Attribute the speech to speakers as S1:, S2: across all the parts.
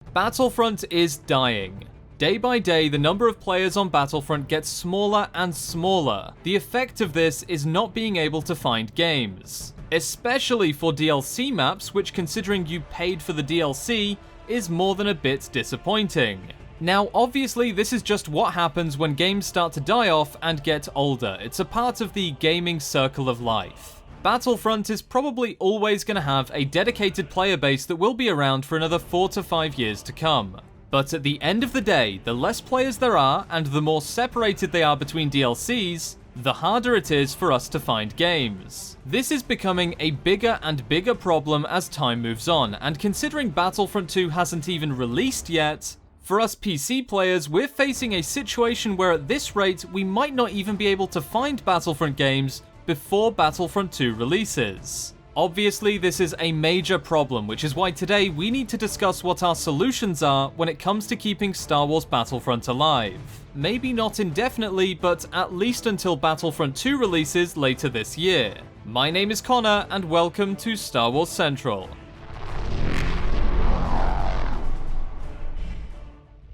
S1: Battlefront is dying. Day by day, the number of players on Battlefront gets smaller and smaller. The effect of this is not being able to find games. Especially for DLC maps, which, considering you paid for the DLC, is more than a bit disappointing. Now, obviously, this is just what happens when games start to die off and get older. It's a part of the gaming circle of life. Battlefront is probably always going to have a dedicated player base that will be around for another 4 to 5 years to come. But at the end of the day, the less players there are and the more separated they are between DLCs, the harder it is for us to find games. This is becoming a bigger and bigger problem as time moves on, and considering Battlefront 2 hasn't even released yet, for us PC players, we're facing a situation where at this rate, we might not even be able to find Battlefront games before Battlefront 2 releases. Obviously, this is a major problem, which is why today we need to discuss what our solutions are when it comes to keeping Star Wars Battlefront alive. Maybe not indefinitely, but at least until Battlefront 2 releases later this year. My name is Connor, and welcome to Star Wars Central.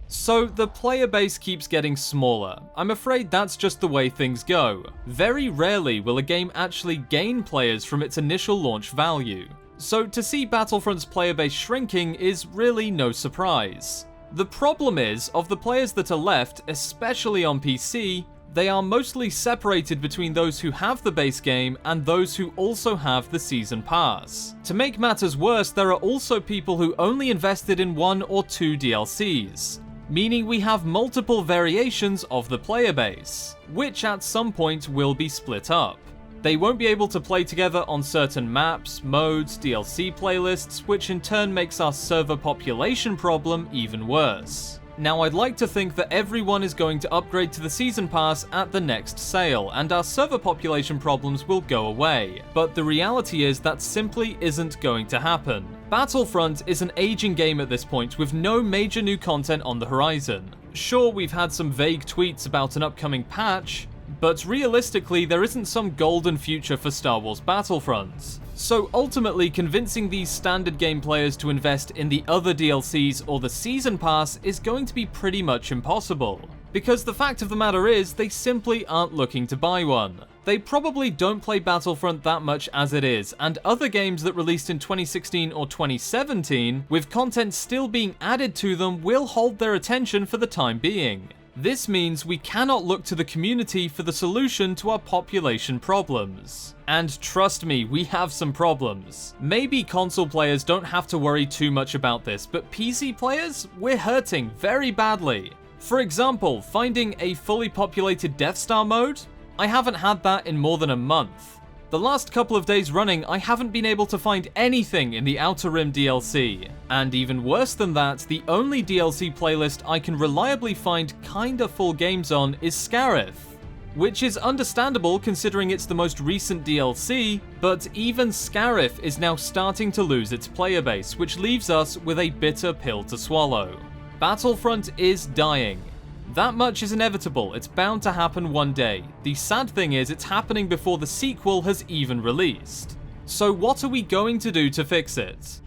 S1: So, the player base keeps getting smaller. I'm afraid that's just the way things go. Very rarely will a game actually gain players from its initial launch value. So, to see Battlefront's player base shrinking is really no surprise. The problem is, of the players that are left, especially on PC, they are mostly separated between those who have the base game and those who also have the Season Pass. To make matters worse, there are also people who only invested in 1 or 2 DLCs. Meaning we have multiple variations of the player base, which at some point will be split up. They won't be able to play together on certain maps, modes, DLC playlists, which in turn makes our server population problem even worse. Now, I'd like to think that everyone is going to upgrade to the Season Pass at the next sale, and our server population problems will go away. But the reality is that simply isn't going to happen. Battlefront is an aging game at this point with no major new content on the horizon. Sure, we've had some vague tweets about an upcoming patch, but realistically there isn't some golden future for Star Wars Battlefront. So ultimately, convincing these standard game players to invest in the other DLCs or the Season Pass is going to be pretty much impossible. Because the fact of the matter is, they simply aren't looking to buy one. They probably don't play Battlefront that much as it is, and other games that released in 2016 or 2017, with content still being added to them, will hold their attention for the time being. This means we cannot look to the community for the solution to our population problems. And trust me, we have some problems. Maybe console players don't have to worry too much about this, but PC players, we're hurting very badly. For example, finding a fully populated Death Star mode? I haven't had that in more than a month. The last couple of days running, I haven't been able to find anything in the Outer Rim DLC. And even worse than that, the only DLC playlist I can reliably find kinda full games on is Scarif. Which is understandable considering it's the most recent DLC, but even Scarif is now starting to lose its player base, which leaves us with a bitter pill to swallow. Battlefront is dying. That much is inevitable, it's bound to happen one day. The sad thing is, it's happening before the sequel has even released. So what are we going to do to fix it?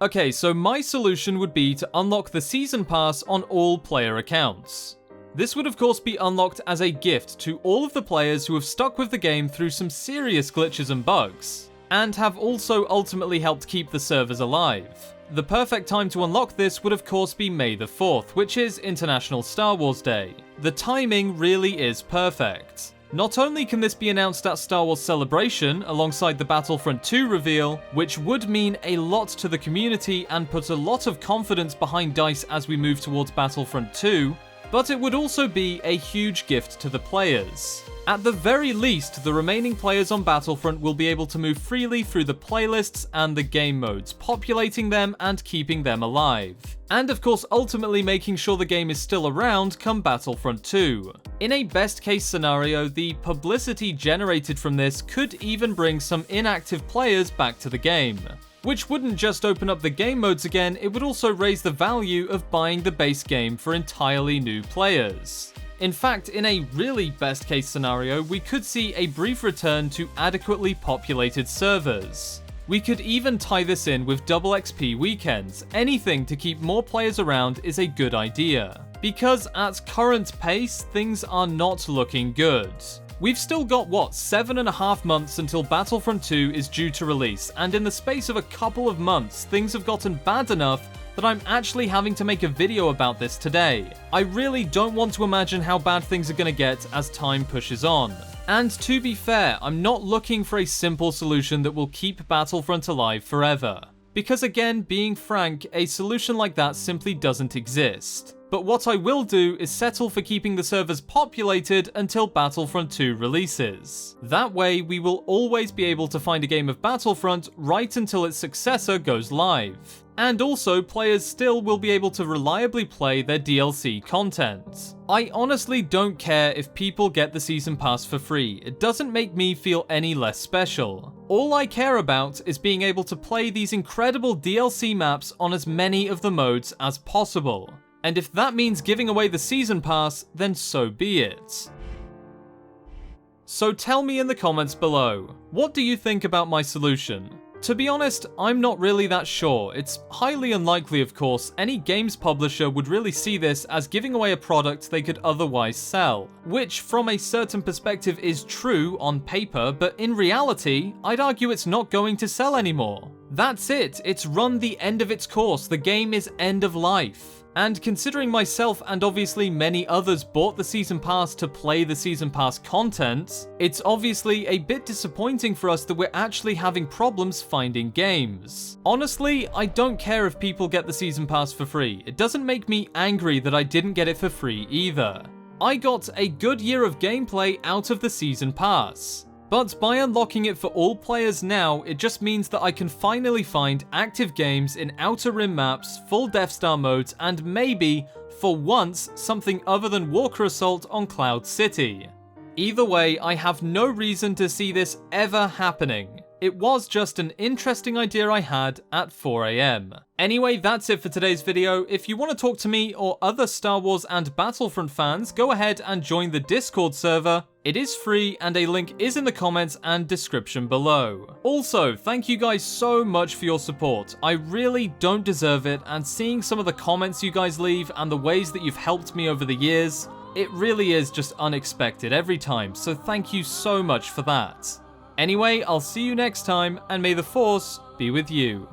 S1: Okay, so my solution would be to unlock the Season Pass on all player accounts. This would of course be unlocked as a gift to all of the players who have stuck with the game through some serious glitches and bugs, and have also ultimately helped keep the servers alive. The perfect time to unlock this would of course be May the 4th, which is International Star Wars Day. The timing really is perfect. Not only can this be announced at Star Wars Celebration alongside the Battlefront 2 reveal, which would mean a lot to the community and put a lot of confidence behind DICE as we move towards Battlefront 2, but it would also be a huge gift to the players. At the very least, the remaining players on Battlefront will be able to move freely through the playlists and the game modes, populating them and keeping them alive. And of course, ultimately making sure the game is still around come Battlefront 2. In a best case scenario, the publicity generated from this could even bring some inactive players back to the game. Which wouldn't just open up the game modes again, it would also raise the value of buying the base game for entirely new players. In fact, in a really best case scenario, we could see a brief return to adequately populated servers. We could even tie this in with double XP weekends. Anything to keep more players around is a good idea, because at current pace, things are not looking good. We've still got, 7.5 months until Battlefront 2 is due to release, and in the space of a couple of months, things have gotten bad enough that I'm actually having to make a video about this today. I really don't want to imagine how bad things are going to get as time pushes on. And to be fair, I'm not looking for a simple solution that will keep Battlefront alive forever. Because again, being frank, a solution like that simply doesn't exist. But what I will do is settle for keeping the servers populated until Battlefront 2 releases. That way, we will always be able to find a game of Battlefront right until its successor goes live. And also, players still will be able to reliably play their DLC content. I honestly don't care if people get the Season Pass for free, it doesn't make me feel any less special. All I care about is being able to play these incredible DLC maps on as many of the modes as possible. And if that means giving away the Season Pass, then so be it. So tell me in the comments below, what do you think about my solution? To be honest, I'm not really that sure. It's highly unlikely, of course, any games publisher would really see this as giving away a product they could otherwise sell, which from a certain perspective is true on paper, but in reality, I'd argue it's not going to sell anymore. That's it, it's run the end of its course, the game is end of life. And considering myself and obviously many others bought the Season Pass to play the Season Pass content, it's obviously a bit disappointing for us that we're actually having problems finding games. Honestly, I don't care if people get the Season Pass for free. It doesn't make me angry that I didn't get it for free either. I got a good year of gameplay out of the Season Pass. But by unlocking it for all players now, it just means that I can finally find active games in Outer Rim maps, full Death Star modes, and maybe, for once, something other than Walker Assault on Cloud City. Either way, I have no reason to see this ever happening. It was just an interesting idea I had at 4 AM. Anyway, that's it for today's video. If you want to talk to me or other Star Wars and Battlefront fans, go ahead and join the Discord server. It is free and a link is in the comments and description below. Also, thank you guys so much for your support. I really don't deserve it, and seeing some of the comments you guys leave and the ways that you've helped me over the years, it really is just unexpected every time, so thank you so much for that. Anyway, I'll see you next time, and may the Force be with you.